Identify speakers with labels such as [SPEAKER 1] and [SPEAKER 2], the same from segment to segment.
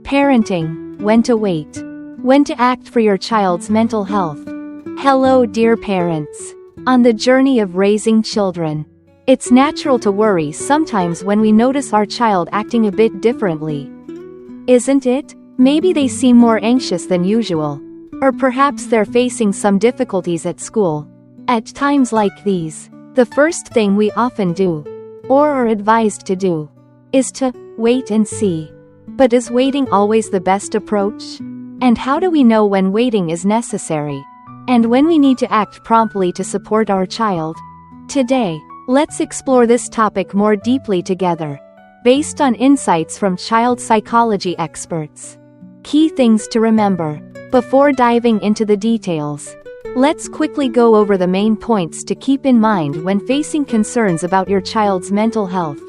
[SPEAKER 1] Parenting, when to wait. When to act for your child's mental health. Hello, dear parents. On the journey of raising children, it's natural to worry sometimes when we notice our child acting a bit differently. Isn't it? Maybe they seem more anxious than usual. Or perhaps they're facing some difficulties at school. At times like these, the first thing we often do, or are advised to do, is to wait and see. But is waiting always the best approach? And how do we know when waiting is necessary? And when we need to act promptly to support our child? Today, let's explore this topic more deeply together, based on insights from child psychology experts. Key things to remember. Before diving into the details, let's quickly go over the main points to keep in mind when facing concerns about your child's mental health.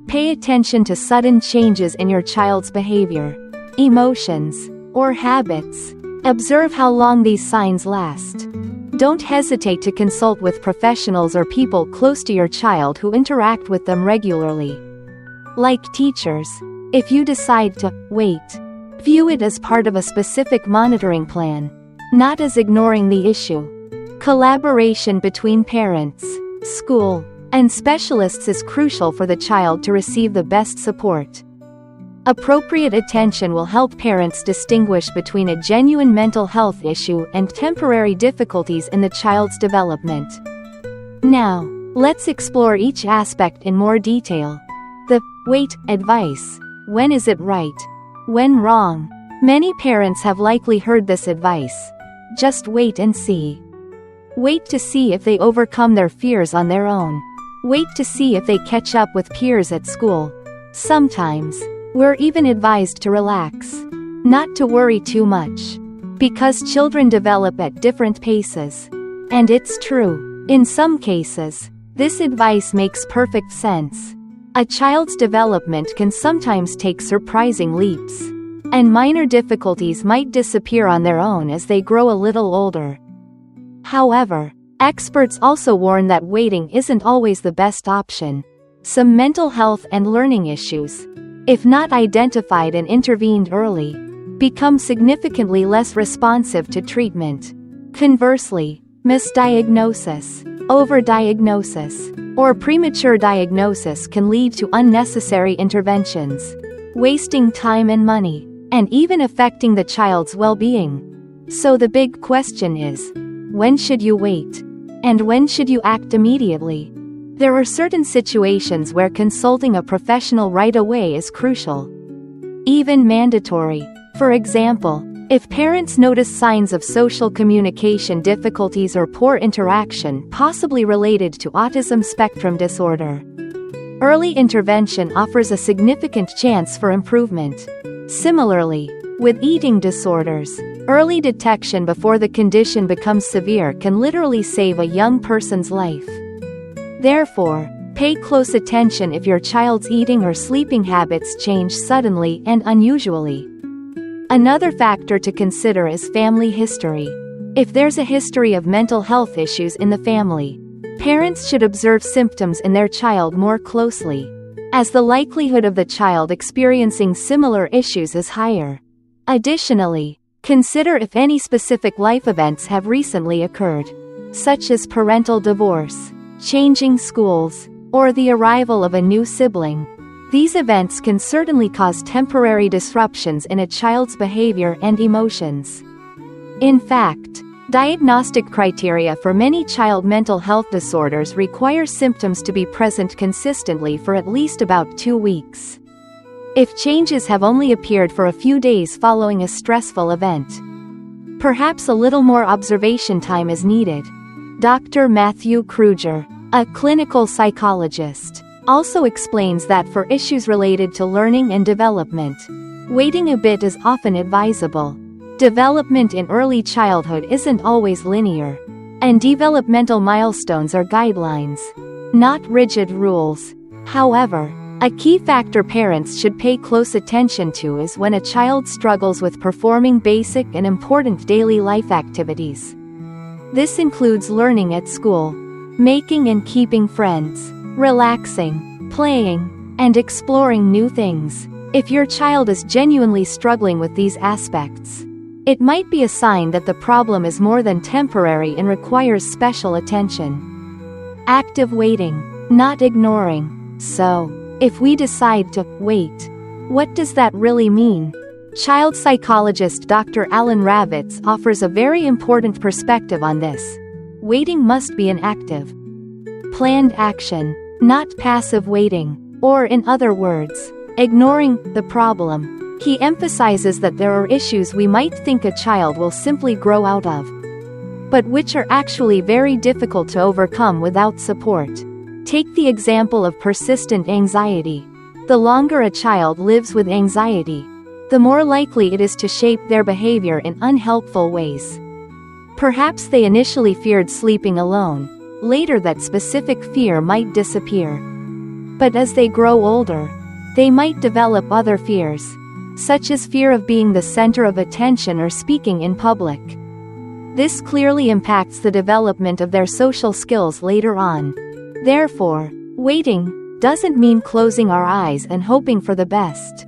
[SPEAKER 1] Pay attention to sudden changes in your child's behavior, emotions, or habits. Observe how long these signs last. Don't hesitate to consult with professionals or people close to your child who interact with them regularly. Like teachers, if you decide to wait, view it as part of a specific monitoring plan, not as ignoring the issue. Collaboration between parents, school, and specialists is crucial for the child to receive the best support. Appropriate attention will help parents distinguish between a genuine mental health issue and temporary difficulties in the child's development. Now, let's explore each aspect in more detail. The wait advice. When is it right? When wrong? Many parents have likely heard this advice. Just wait and see. Wait to see if they overcome their fears on their own. Wait to see if they catch up with peers at school. Sometimes, we're even advised to relax, not to worry too much, because children develop at different paces. And it's true. In some cases, this advice makes perfect sense. A child's development can sometimes take surprising leaps, and minor difficulties might disappear on their own as they grow a little older. However, experts also warn that waiting isn't always the best option. Some mental health and learning issues, if not identified and intervened early, become significantly less responsive to treatment. Conversely, misdiagnosis, overdiagnosis, or premature diagnosis can lead to unnecessary interventions, wasting time and money, and even affecting the child's well-being. So the big question is, when should you wait? And when should you act immediately? There are certain situations where consulting a professional right away is crucial, even mandatory. For example, if parents notice signs of social communication difficulties or poor interaction possibly related to autism spectrum disorder, early intervention offers a significant chance for improvement. Similarly, with eating disorders, early detection before the condition becomes severe can literally save a young person's life. Therefore, pay close attention if your child's eating or sleeping habits change suddenly and unusually. Another factor to consider is family history. If there's a history of mental health issues in the family, parents should observe symptoms in their child more closely, as the likelihood of the child experiencing similar issues is higher. Additionally, consider if any specific life events have recently occurred, such as parental divorce, changing schools, or the arrival of a new sibling. These events can certainly cause temporary disruptions in a child's behavior and emotions. In fact, diagnostic criteria for many child mental health disorders require symptoms to be present consistently for at least about 2 weeks. If changes have only appeared for a few days following a stressful event, perhaps a little more observation time is needed. Dr. Matthew Kruger, a clinical psychologist, also explains that for issues related to learning and development, waiting a bit is often advisable. Development in early childhood isn't always linear, and developmental milestones are guidelines, not rigid rules. However, a key factor parents should pay close attention to is when a child struggles with performing basic and important daily life activities. This includes learning at school, making and keeping friends, relaxing, playing, and exploring new things. If your child is genuinely struggling with these aspects, it might be a sign that the problem is more than temporary and requires special attention. Active waiting, not ignoring. So, if we decide to wait, what does that really mean? Child psychologist Dr. Alan Ravitz offers a very important perspective on this. Waiting must be an active, planned action, not passive waiting, or in other words, ignoring the problem. He emphasizes that there are issues we might think a child will simply grow out of, but which are actually very difficult to overcome without support. Take the example of persistent anxiety. The longer a child lives with anxiety, the more likely it is to shape their behavior in unhelpful ways. Perhaps they initially feared sleeping alone. Later that specific fear might disappear. But as they grow older, they might develop other fears, such as fear of being the center of attention or speaking in public. This clearly impacts the development of their social skills later on. Therefore, waiting doesn't mean closing our eyes and hoping for the best.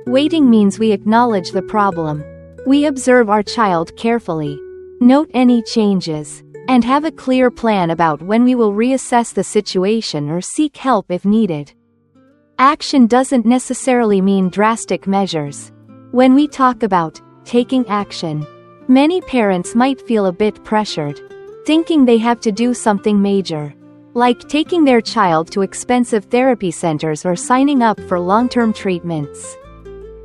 [SPEAKER 1] Waiting means we acknowledge the problem. We observe our child carefully, note any changes, and have a clear plan about when we will reassess the situation or seek help if needed. Action doesn't necessarily mean drastic measures. When we talk about taking action, many parents might feel a bit pressured, thinking they have to do something major, like taking their child to expensive therapy centers or signing up for long-term treatments.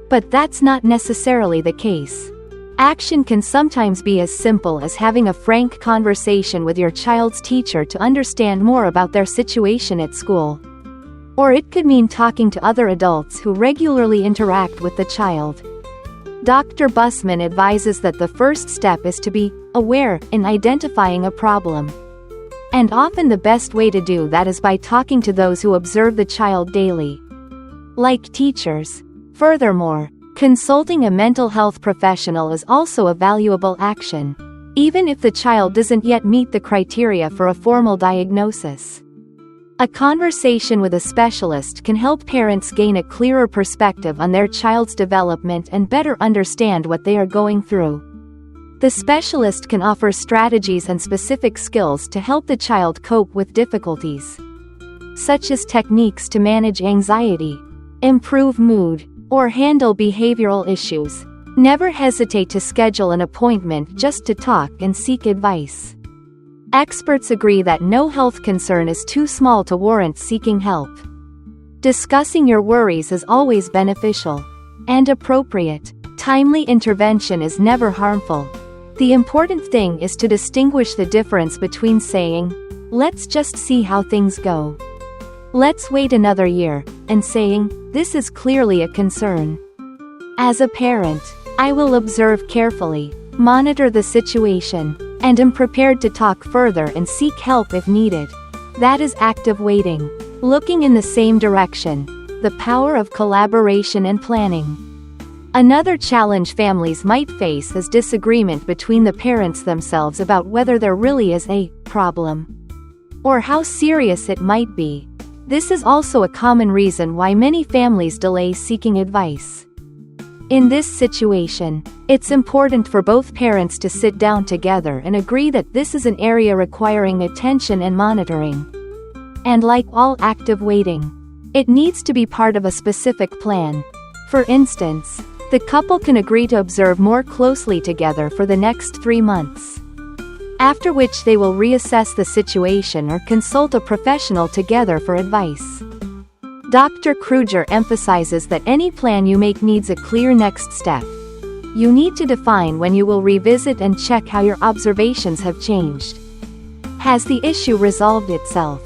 [SPEAKER 1] But that's not necessarily the case. Action can sometimes be as simple as having a frank conversation with your child's teacher to understand more about their situation at school. Or it could mean talking to other adults who regularly interact with the child. Dr. Bussman advises that the first step is to be aware in identifying a problem. And often the best way to do that is by talking to those who observe the child daily, like teachers. Furthermore, consulting a mental health professional is also a valuable action, even if the child doesn't yet meet the criteria for a formal diagnosis. A conversation with a specialist can help parents gain a clearer perspective on their child's development and better understand what they are going through. The specialist can offer strategies and specific skills to help the child cope with difficulties, such as techniques to manage anxiety, improve mood, or handle behavioral issues. Never hesitate to schedule an appointment just to talk and seek advice. Experts agree that no health concern is too small to warrant seeking help. Discussing your worries is always beneficial and appropriate. Timely intervention is never harmful. The important thing is to distinguish the difference between saying, "Let's just see how things go. Let's wait another year," and saying, "This is clearly a concern. As a parent, I will observe carefully, monitor the situation, and am prepared to talk further and seek help if needed." That is active waiting, looking in the same direction. The power of collaboration and planning. Another challenge families might face is disagreement between the parents themselves about whether there really is a problem, or how serious it might be. This is also a common reason why many families delay seeking advice. In this situation, it's important for both parents to sit down together and agree that this is an area requiring attention and monitoring. And like all active waiting, it needs to be part of a specific plan. For instance, the couple can agree to observe more closely together for the next 3 months, after which they will reassess the situation or consult a professional together for advice. Dr. Kruger emphasizes that any plan you make needs a clear next step. You need to define when you will revisit and check how your observations have changed. Has the issue resolved itself?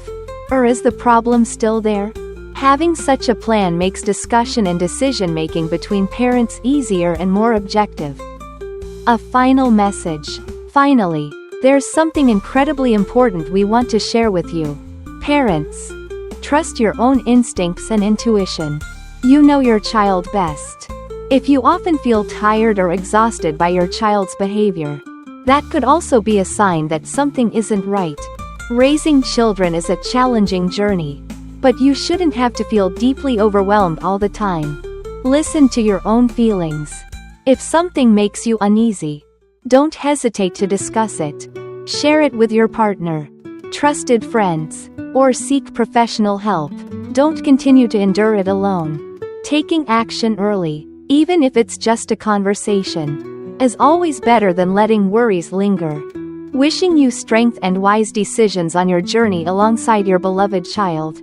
[SPEAKER 1] Or is the problem still there? Having such a plan makes discussion and decision-making between parents easier and more objective. A final message. Finally, there's something incredibly important we want to share with you. Parents, trust your own instincts and intuition. You know your child best. If you often feel tired or exhausted by your child's behavior, that could also be a sign that something isn't right. Raising children is a challenging journey, but you shouldn't have to feel deeply overwhelmed all the time. Listen to your own feelings. If something makes you uneasy, don't hesitate to discuss it. Share it with your partner, trusted friends, or seek professional help. Don't continue to endure it alone. Taking action early, even if it's just a conversation, is always better than letting worries linger. Wishing you strength and wise decisions on your journey alongside your beloved child.